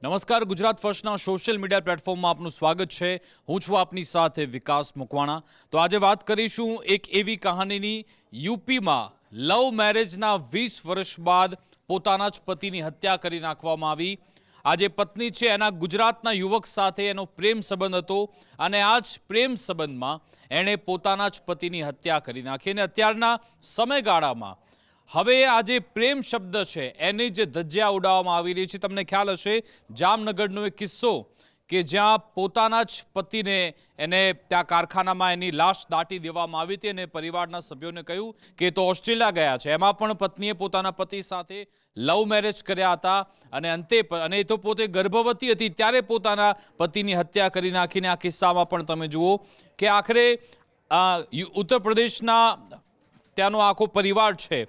નમસ્કાર, Gujarat ફર્સ્ટના social media પ્લેટફોર્મમાં આપનું સ્વાગત છે। હું છું આપની સાથે વિકાસ મકવાણા। તો આજે વાત કરીશું એક એવી કહાનીની, યુપીમાં લવ મેરેજના 20 વર્ષ બાદ પોતાના જ પતિની હત્યા કરી નાખવામાં આવી। આ જે પત્ની છે એના ગુજરાતના યુવક સાથે એનો પ્રેમ સંબંધ હતો અને આ જ પ્રેમ સંબંધમાં એણે પોતાના જ પતિની હત્યા કરી નાખી અને અત્યારના સમયગાળામાં હવે આ જે પ્રેમ શબ્દ છે એની જે ધજ્જા ઉડાવવામાં આવી રહી છે। તમને ખ્યાલ હશે જામનગરનો એક કિસ્સો કે જ્યાં પોતાના જ પતિને એને ત્યાં કારખાનામાં એની લાશ દાટી દેવામાં આવી હતી અને પરિવારના સભ્યોને કહ્યું કે તો ઓસ્ટ્રેલિયા ગયા છે। એમાં પણ પત્નીએ પોતાના પતિ સાથે લવ મેરેજ કર્યા હતા અને અંતે એ તો પોતે ગર્ભવતી હતી ત્યારે પોતાના પતિની હત્યા કરી નાખીને આ કિસ્સામાં પણ તમે જુઓ કે આખરે ઉત્તર પ્રદેશના ત્યાંનો આખો પરિવાર છે।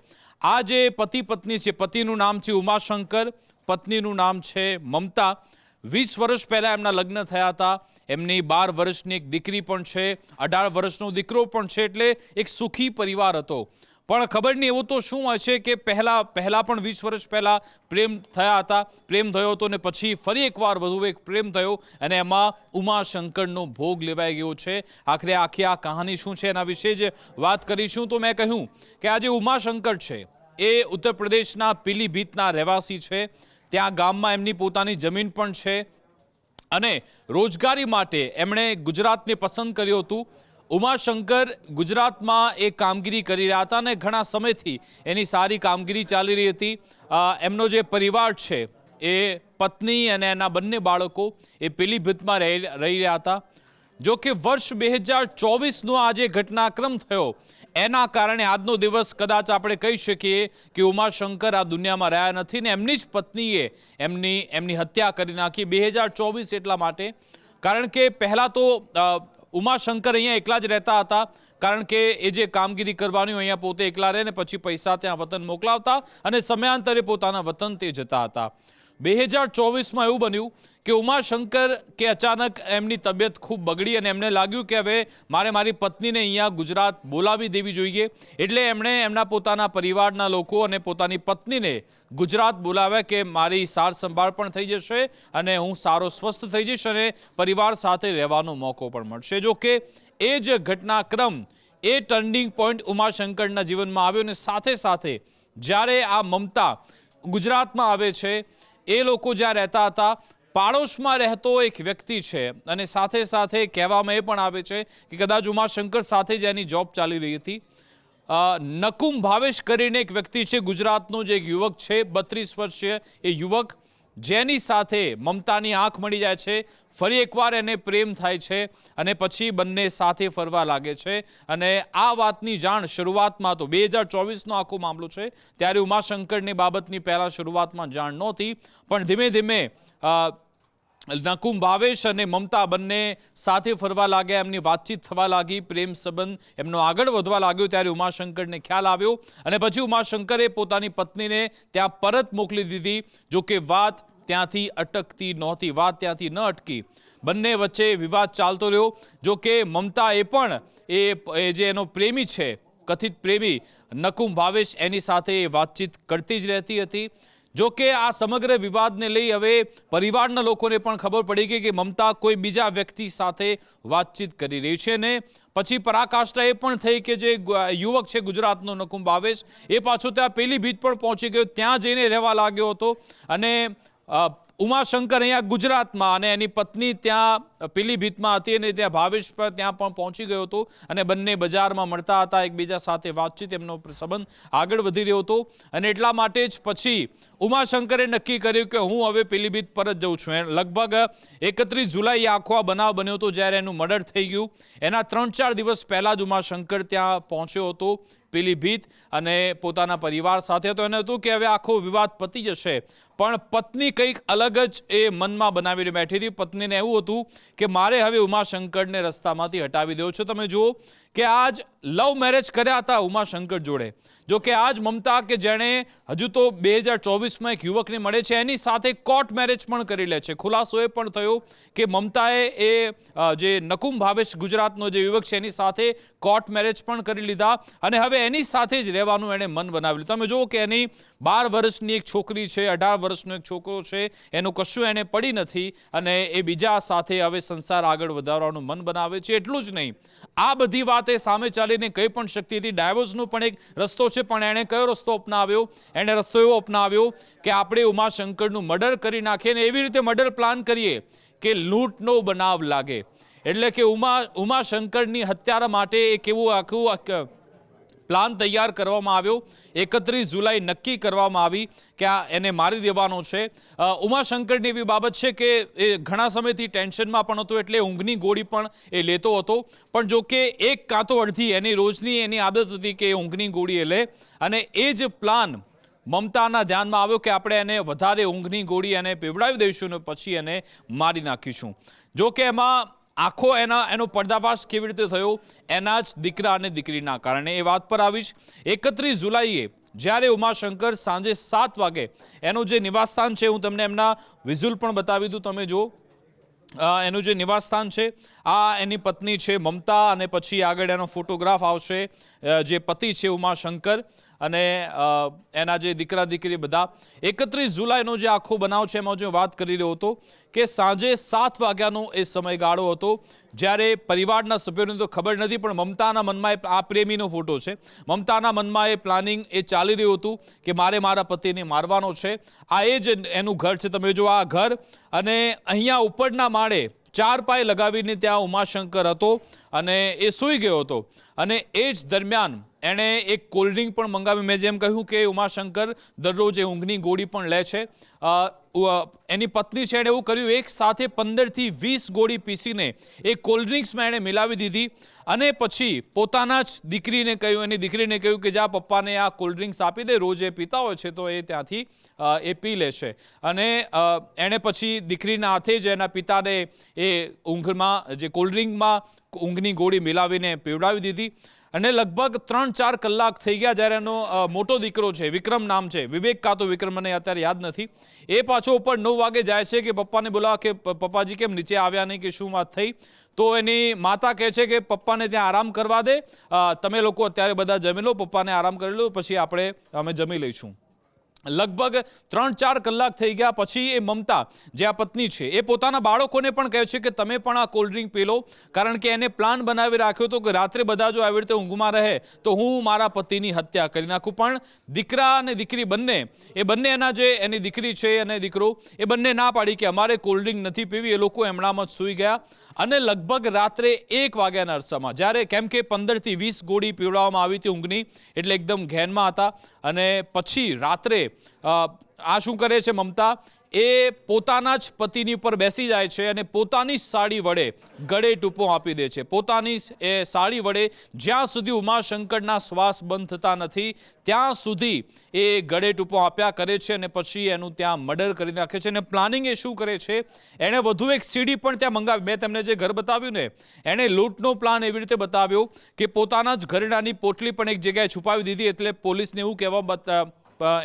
આ જે પતિ પત્ની છે, પતિનું નામ છે ઉમાશંકર, પત્નીનું નામ છે મમતા। 20 વર્ષ પહેલા એમના લગ્ન થયા હતા। એમની 12 વર્ષની એક દીકરી પણ છે, 18 વર્ષનો દીકરો પણ છે, એટલે એક સુખી પરિવાર હતો। પણ ખબર નહીં એવું તો શું હોય છે કે પહેલા પણ 20 વર્ષ પહેલા પ્રેમ થયા હતા, પ્રેમ થયો હતો ને પછી ફરી એકવાર વધુ એક પ્રેમ થયો અને એમાં ઉમાશંકરનો ભોગ લેવાઈ ગયો છે। આખરે આખી આ કહાની શું છે એના વિશે જ વાત કરીશું। તો મેં કહ્યું કે આ જે ઉમાશંકર છે એ ઉત્તર પ્રદેશના પીલીભીતના રહેવાસી છે। ત્યાં ગામમાં એમની પોતાની જમીન પણ છે અને રોજગારી માટે એમણે ગુજરાતને પસંદ કર્યું હતું। ઉમાશંકર ગુજરાતમાં એક કામગીરી કરી રહ્યા હતા અને ઘણા સમયથી એની સારી કામગીરી ચાલી રહી હતી। એમનો જે પરિવાર છે એ પત્ની અને એના બંને બાળકો એ પીલીભીતમાં રહી રહ્યા હતા। જો કે વર્ષ 2024નો આ જે ઘટનાક્રમ થયો એના કારણે આજનો દિવસ કદાચ આપણે કહી શકીએ કે ઉમાશંકર આ દુનિયામાં રહ્યા નથી ને એમની જ પત્નીએ એમની હત્યા કરી નાખી। 2024 એટલા માટે કારણ કે પહેલાં તો ઉમાશંકર અહીંયા એકલા જ રહેતા હતા, કારણ કે એ જે કામગીરી કરવાની હોય અહીંયા પોતે એકલા રહે ને પછી પૈસા ત્યાં વતન મોકલાવતા અને સમયાંતરે પોતાના વતન તે જતા હતા। 2024માં એવું બન્યું કે ઉમાશંકર કે અચાનક એમની તબિયત ખૂબ બગડી અને એમને લાગ્યું કે હવે મારી પત્નીને અહીંયા ગુજરાત બોલાવી દેવી જોઈએ, એટલે એમણે એમના પોતાના પરિવારના લોકો અને પોતાની પત્નીને ગુજરાત બોલાવ્યા કે મારી સાર સંભાળ પણ થઈ જશે અને હું સારો સ્વસ્થ થઈ જઈશ અને પરિવાર સાથે રહેવાનો મોકો પણ મળશે। જો કે એ જ ઘટનાક્રમ, એ ટર્નિંગ પોઈન્ટ ઉમાશંકરના જીવનમાં આવ્યો અને સાથે સાથે જ્યારે આ મમતા ગુજરાતમાં આવે છે, એ લોકો જ્યાં રહેતા હતા પાડોશમાં રહેતો એક વ્યક્તિ છે અને સાથે સાથે કહેવામાં એ પણ આવે છે કે કદાચ ઉમાશંકર સાથે જ એની જોબ ચાલી રહી હતી। નકુમ ભાવેશ કરીને એક વ્યક્તિ છે, ગુજરાતનો જે એક યુવક છે 32 વર્ષીય એ યુવક, જેની સાથે મમતાની આંખ મળી જાય છે, ફરી એકવાર એને પ્રેમ થાય છે અને પછી બંને સાથે ફરવા લાગે છે। અને આ વાતની જાણ શરૂઆતમાં તો 2024નો આખો મામલો છે ત્યારે ઉમાશંકરની બાબતની પહેલાં શરૂઆતમાં જાણ નહોતી, પણ ધીમે ધીમે નકુમ ભાવેશ અને મમતા બંને સાથે ફરવા લાગ્યા, એમની વાતચીત થવા લાગી, પ્રેમ સંબંધ એમનો આગળ વધવા લાગ્યો ત્યારે ઉમાશંકરને ખ્યાલ આવ્યો અને પછી ઉમાશંકરે પોતાની પત્નીને ત્યાં પરત મોકલી દીધી। જો કે વાત ત્યાંથી અટકતી નહોતી, વાત ત્યાંથી ન અટકી, બંને વચ્ચે વિવાદ ચાલતો રહ્યો। જો કે મમતા એ પણ એ જે એનો પ્રેમી છે, કથિત પ્રેમી નકુમ ભાવેશ, એની સાથે વાતચીત કરતી જ રહેતી હતી। જો કે આ સમગ્ર વિવાદને લઈ હવે પરિવારના લોકોને પણ ખબર પડી ગઈ કે મમતા કોઈ બીજા વ્યક્તિ સાથે વાતચીત કરી રહી છે ને પછી પરાકાષ્ઠા એ પણ થઈ કે જે યુવક છે ગુજરાતનો નકુમ ભાવેશ, એ પાછો ત્યાં પીલીભીત પણ પહોંચી ગયો, ત્યાં જઈને રહેવા લાગ્યો હતો અને ઉમાશંકર અહીંયા ગુજરાતમાં અને એની પત્ની ત્યાં પીલીભીતમાં હતી અને ત્યાં ભાવેશ પર ત્યાં પણ પહોંચી ગયો હતો અને બંને બજારમાં મળતા હતા, એકબીજા સાથે વાતચીત, એમનો સંબંધ આગળ વધી રહ્યો હતો અને એટલા માટે જ પછી ઉમાશંકરે નક્કી કર્યું કે હું હવે પીલીભીત પરત જઉં છું। લગભગ 31 જુલાઈ આખો આ બનાવ બન્યો હતો જ્યારે એનું મર્ડર થઈ ગયું। એના 3-4 દિવસ પહેલાં જ ઉમાશંકર ત્યાં પહોંચ્યો હતો પીલીભીત અને પોતાના પરિવાર સાથે હતો। એને હતું કે હવે આખો વિવાદ પતી જશે, પણ પત્ની કંઈક અલગ જ એ મનમાં બનાવીને બેઠી હતી। પત્નીને એવું હતું કે મારે હવે ઉમાશંકરને રસ્તામાંથી હટાવી દેવો છે। તમે જુઓ કે આજ લવ મેરેજ કર્યા હતા ઉમાશંકર જોડે, જો કે આજ મમતા કે જેણે હજુ તો 2024માં એક યુવકને મળે છે એની સાથે કોર્ટ મેરેજ પણ કરી લે છે। ખુલાસો એ પણ થયો કે મમતાએ જે નકુમ ભાવેશ ગુજરાતનો જે યુવક છે એની સાથે કોર્ટ મેરેજ પણ કરી લીધા અને હવે એની સાથે જ રહેવાનું એણે મન બનાવ્યું। તમે જુઓ કે એની 12 વર્ષની એક છોકરી છે, 18 વર્ષનો એક છોકરો છે, એનું કશું એને પડી નથી અને એ બીજા સાથે હવે સંસાર આગળ વધારવાનું મન બનાવે છે. એટલું જ નહીં, આ બધી વાતે સામે ચાલીને કંઈ પણ શક્તિથી ડાયવોર્સનો પણ એક રસ્તો છે, પણ એણે કયો રસ્તો અપનાવ્યો? એણે રસ્તો એવો અપનાવ્યો કે આપણે ઉમાશંકરનું મર્ડર કરી નાખીએ ને એવી રીતે મર્ડર પ્લાન કરીએ કે લૂંટનો બનાવ લાગે. એટલે કે ઉમાશંકરની હત્યા માટે એક એવું આખું પ્લાન તૈયાર કરવામાં આવ્યો. 31 જુલાઈ નક્કી કરવામાં આવી કે આ એને મારી દેવાનો છે. ઉમાશંકરની એવી બાબત છે કે એ ઘણા સમયથી ટેન્શનમાં પણ હતો, એટલે ઊંઘની ગોળી પણ એ લેતો હતો. પણ જો કે એક કાં તો અડધી એની રોજની એની આદત હતી કે ઊંઘની ગોળી એ લે, અને એ જ પ્લાન મમતાના ધ્યાનમાં આવ્યો કે આપણે એને વધારે ઊંઘની ગોળી એને પીવડાવી દઈશું ને પછી એને મારી નાખીશું. જો કે એમાં આખો એનો પર્દાફાશ કેવી રીતે થયો? એના જ દીકરા અને દીકરીના કારણે. એ વાત પર આવીશ. 31 જુલાઈએ જ્યારે ઉમાશંકર સાંજે 7 વાગે એનું જે નિવાસસ્થાન છે, હું તમને એમના વિઝ્યુઅલ પણ બતાવી દઉં, તમે જો એનું જે નિવાસસ્થાન છે, આ એની પત્ની છે મમતા, અને પછી આગળ એનો ફોટોગ્રાફ આવશે, જે પતિ છે ઉમાશંકર અને એના જે દીકરા દીકરી બધા. 31 જુલાઈનો જે આખો બનાવ છે એમાં જે વાત કરી રહ્યો હતો કે સાંજે 7 વાગ્યાનો એ સમયગાળો હતો, જ્યારે પરિવારના સભ્યોને તો ખબર નથી, પણ મમતાના મનમાં આ પ્રેમીનો ફોટો છે, મમતાના મનમાં એ પ્લાનિંગ એ ચાલી રહ્યું હતું કે મારા પતિને મારવાનો છે. આ એ જ એનું ઘર છે, તમે જો આ ઘર, અને અહીંયા ઉપરના માળે 4 પાય લગાવીને ત્યાં ઉમાશંકર હતો અને એ સૂઈ ગયો હતો. અને એ જ દરમિયાન એણે એક કોલ્ડ્રિંક પણ મંગાવી. મેં જેમ કહ્યું કે ઉમાશંકર દરરોજ એ ઊંઘની ગોળી પણ લે છે. એની પત્ની છે, એણે એવું કર્યું, એક સાથે 15 થી 20 ગોળી પીસીને એ કોલ્ડ્રિંક્સમાં એણે મિલાવી દીધી અને પછી પોતાના જ દીકરીને કહ્યું, એની દીકરીને કહ્યું કે જા પપ્પાને આ કોલ્ડ્રિંક્સ આપી દે, રોજ એ પીતા હોય છે તો એ ત્યાંથી એ પી લેશે. અને એણે પછી દીકરીના હાથે જ એના પિતાને એ ઊંઘમાં જે કોલ્ડ્રિંકમાં ઊંઘની ગોળી મિલાવીને પીવડાવી દીધી. અને લગભગ 3-4 કલાક થઈ ગયા જ્યારે એનો મોટો દીકરો છે, વિક્રમ નામ છે, વિવેક કાં તો વિક્રમ, મને અત્યારે યાદ નથી, એ પાછો ઉપર 9 વાગે જાય છે કે પપ્પાને બોલાવા કે પપ્પાજી કેમ નીચે આવ્યા નહીં, કે શું વાત થઈ? તો એની માતા કહે છે કે પપ્પાને ત્યાં આરામ કરવા દે, તમે લોકો અત્યારે બધા જમી લો, પપ્પાને આરામ કરી લો, પછી અમે જમી લઈશું. લગભગ 3-4 કલાક થઈ ગયા પછી એ મમતા, જે આ પત્ની છે, એ પોતાના બાળકોને પણ કહે છે કે તમે પણ આ કોલ્ડ્રિંક પી લો, કારણ કે એને પ્લાન બનાવી રાખ્યો હતો કે રાત્રે બધા જો આવી રીતે ઊંઘમાં રહે તો હું મારા પતિની હત્યા કરી નાખું. પણ દીકરા અને દીકરી બંને એના જે એની દીકરી છે અને દીકરો, એ બંને ના પાડી કે અમારે કોલ્ડ્રિંક નથી પીવી. એ લોકો એમણામાં જ સૂઈ ગયા. અને લગભગ રાત્રે 1 વાગ્યાના અરસામાં, જ્યારે કેમ કે 15 થી 20 ગોળી પીવડાવવામાં આવી હતી ઊંઘની, એટલે એકદમ ઘેનમાં હતા. અને પછી રાત્રે આ શું કરે છે મમતા, એ પોતાના જ પતિની ઉપર બેસી જાય છે અને પોતાની સાડી વડે ગળે ટૂંપો આપી દે છે. પોતાની એ સાડી વડે જ્યાં સુધી ઉમાશંકરના શ્વાસ બંધ થતા નથી ત્યાં સુધી એ ગળે ટૂંપો આપ્યા કરે છે અને પછી એનું ત્યાં મર્ડર કરી નાખે છે. અને પ્લાનિંગ એ શું કરે છે, એણે વધુ એક સીડી પણ ત્યાં મંગાવી. મેં તમને જે ઘર બતાવ્યું ને, એણે લૂંટનો પ્લાન એવી રીતે બતાવ્યો કે પોતાના જ ઘરેણાની પોટલી પણ એક જગ્યાએ છુપાવી દીધી, એટલે પોલીસને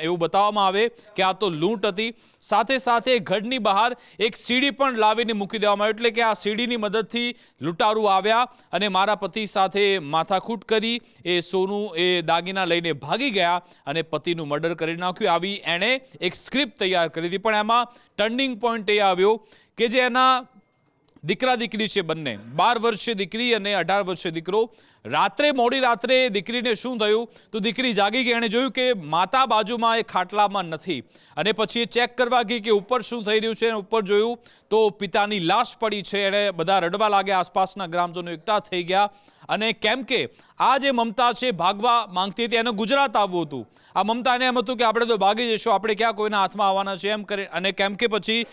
એવું બતાવવામાં આવે કે આ તો લૂંટ હતી. સાથે સાથે ઘરની બહાર એક સીડી પણ લાવીને મૂકી દેવામાં આવી, એટલે કે આ સીડીની મદદથી લૂંટારૂ આવ્યા અને મારા પતિ સાથે માથાકૂટ કરી, એ સોનું એ દાગીના લઈને ભાગી ગયા અને પતિનું મર્ડર કરી નાખ્યું. આવી એણે એક સ્ક્રિપ્ટ તૈયાર કરી હતી. પણ એમાં ટર્નિંગ પોઈન્ટ એ આવ્યો કે જે એના દીકરા દીકરી છે બંને, 12 વર્ષીય દીકરી અને 18 વર્ષીય દીકરો, મોડી રાત્રે દીકરીને શું થયું તો દીકરી જાગી ગઈ. એણે જોયું કે માતા બાજુમાં એ ખાટલામાં નથી અને પછી એ ચેક કરવા ગઈ કે ઉપર શું થઈ રહ્યું છે. ઉપર જોયું તો પિતાની લાશ પડી છે. એણે બધા રડવા લાગ્યા, આસપાસના ગ્રામજનો એકઠા થઈ ગયા. અને કેમ કે આ જે મમતા છે ભાગવા માંગતી હતી, એને ગુજરાત આવવું હતું. આ મમતાને એમ હતું કે આપણે તો ભાગી જઈશું, આપણે ક્યાં કોઈના હાથમાં આવવાના છે એમ કરી. અને કેમ કે પછી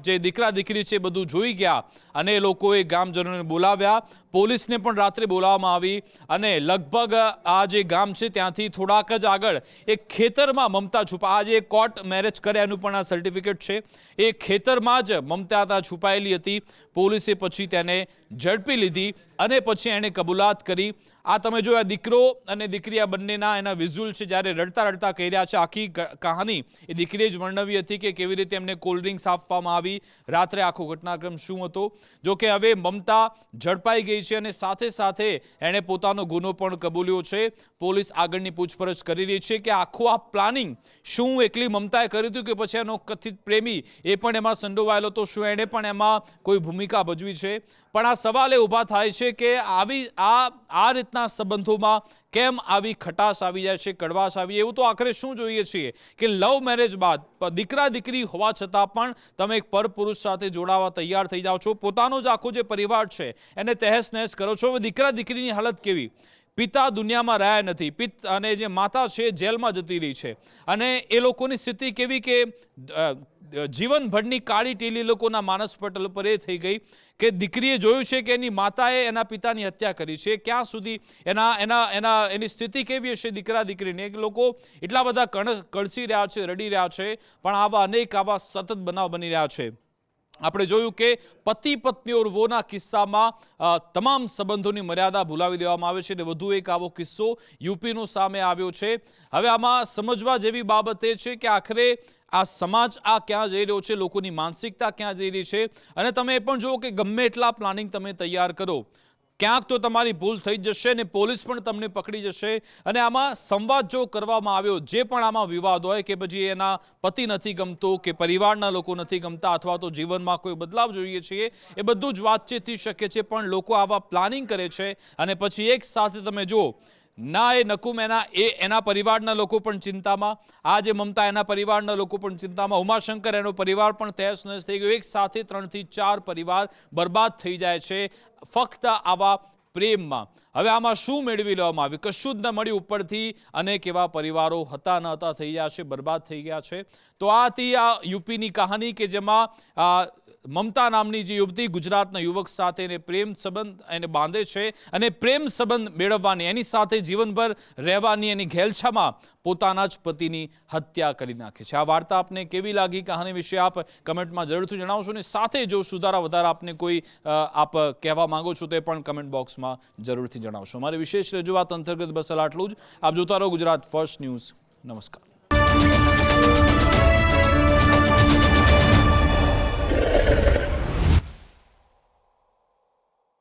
જે દીકરા દીકરી છે બધું જોઈ ગયા અને એ લોકોએ ગામજનોને બોલાવ્યા. પોલીસને પણ રાત્રે બોલાવવામાં આવી અને લગભગ આ જે ગામ છે ત્યાંથી થોડાક જ આગળ એક ખેતરમાં મમતા આ જે કોર્ટ મેરેજ કર્યા એનું પણ આ સર્ટિફિકેટ છે, એ ખેતરમાં જ મમતા ત્યાં છુપાયેલી હતી. પોલીસે પછી તેને ઝડપી લીધી અને પછી એણે કબૂલાત કરી આ તમે જો આ દીકરો અને દીકરી આ બંનેના એના વિઝ્યુઅલ છે, જ્યારે રડતા રડતા કહી રહ્યા છે. આખી કહાની એ દીકરીએ જ વર્ણવી હતી કે કેવી રીતે એમને કોલ્ડ ડ્રિંક્સ આપવામાં આવી, રાત્રે આખો ઘટનાક્રમ શું હતો. જો કે હવે મમતા ઝડપાઈ ગઈ છે અને સાથે સાથે એણે પોતાનો ગુનો પણ કબૂલ્યો છે. પોલીસ આગળની પૂછપરછ કરી રહી છે કે આખું આ પ્લાનિંગ શું એકલી મમતાએ કર્યું હતું કે પછી એનો કથિત પ્રેમી એ પણ એમાં સંડોવાયેલો હતો, શું એણે પણ એમાં કોઈ ભૂમિકા ભજવી છે. પણ આ સવાલ એ ઊભા થાય છે કે આ રીતના સંબંધોમાં કેમ આવી ખટાશ આવી જાય છે, કડવાશ આવી. એવું તો આખરે શું જોઈએ છીએ કે લવ મેરેજ બાદ દીકરા દીકરી હોવા છતાં પણ તમે એક પરપુરુષ સાથે જોડાવા તૈયાર થઈ જાઓ છો, પોતાનો જ આખો જે પરિવાર છે એને તહેસ નહેસ કરો છો. હવે દીકરા દીકરીની હાલત કેવી? પિતા દુનિયામાં રહ્યા નથી, અને જે માતા છે જેલમાં જતી રહી છે, અને એ લોકોની સ્થિતિ કેવી કે જીવનભરની કાળી ટીલી લોકોના માનસ પટલ પર એ થઈ ગઈ કે દીકરીએ જોયું છે કે એની માતાએ એના પિતાની હત્યા કરી છે. ક્યાં સુધી એની સ્થિતિ કેવી હશે દીકરા દીકરીની? લોકો એટલા બધા કળસી રહ્યા છે, રડી રહ્યા છે, પણ આવા સતત બનાવ બની રહ્યા છે. આપણે જોયું કે પતિ પત્ની ઓર વોના કિસ્સામાં તમામ સંબંધોની મર્યાદા ભૂલાવી દેવામાં આવે છે, અને વધુ એક આવો કિસ્સો યુપીનો સામે આવ્યો છે. હવે આમાં સમજવા જેવી બાબત એ છે કે આખરે આ સમાજ ક્યાં જઈ રહ્યો છે, લોકોની માનસિકતા ક્યાં જઈ રહી છે. અને તમે એ પણ જુઓ કે ગમે એટલા પ્લાનિંગ તમે તૈયાર કરો, ક્યાંક તો તમારી ભૂલ થઈ જશે અને પોલીસ પણ તમને પકડી જશે. અને આમાં સંવાદ જો કરવામાં આવ્યો, જે પણ આમાં વિવાદ હોય કે પછી એના પતિ નથી ગમતો કે પરિવારના લોકો નથી ગમતા અથવા તો જીવનમાં કોઈ બદલાવ જોઈએ છીએ, એ બધું જ વાતચીતથી શક્ય છે. પણ લોકો આવા પ્લાનિંગ કરે છે અને પછી એક સાથે તમે જુઓ ના એ નકુમ એના પરિવારના લોકો પણ ચિંતામાં, આ જે મમતા એના પરિવારના લોકો પણ ચિંતામાં, ઉમાશંકર એનો પરિવાર પણ તહેસ નહેસ થઈ ગયો. એક સાથે 3 થી 4 પરિવાર બરબાદ થઈ જાય છે ફક્ત આવા પ્રેમમાં. હવે આમાં શું મેળવી લેવામાં આવ્યું? કશું જ ન મળ્યું. ઉપરથી અનેક એવા પરિવારો હતા ન હતા થઈ ગયા છે, બરબાદ થઈ ગયા છે. તો આ હતી આ યુપીની કહાની કે જેમાં મમતા નામની જે યુવતી ગુજરાતના યુવક સાથે એને પ્રેમ સંબંધ એને બાંધે છે, અને પ્રેમ સંબંધ મેળવવાની, એની સાથે જીવનભર રહેવાની એની ઘેલછામાં પોતાના જ પતિની હત્યા કરી નાખે છે. આ વાર્તા આપને કેવી લાગી? કહાની વિશે આપ કમેન્ટમાં જરૂરથી જણાવશો, અને સાથે જો સુધારા વધારા આપને કોઈ આપ કહેવા માંગો છો તો એ પણ કમેન્ટ બોક્સમાં જરૂરથી જણાવશો. મારી વિશેષ રજૂઆત અંતર્ગત બસ આટલું જ. આપ જોતા રહો ગુજરાત ફર્સ્ટ ન્યૂઝ. નમસ્કાર.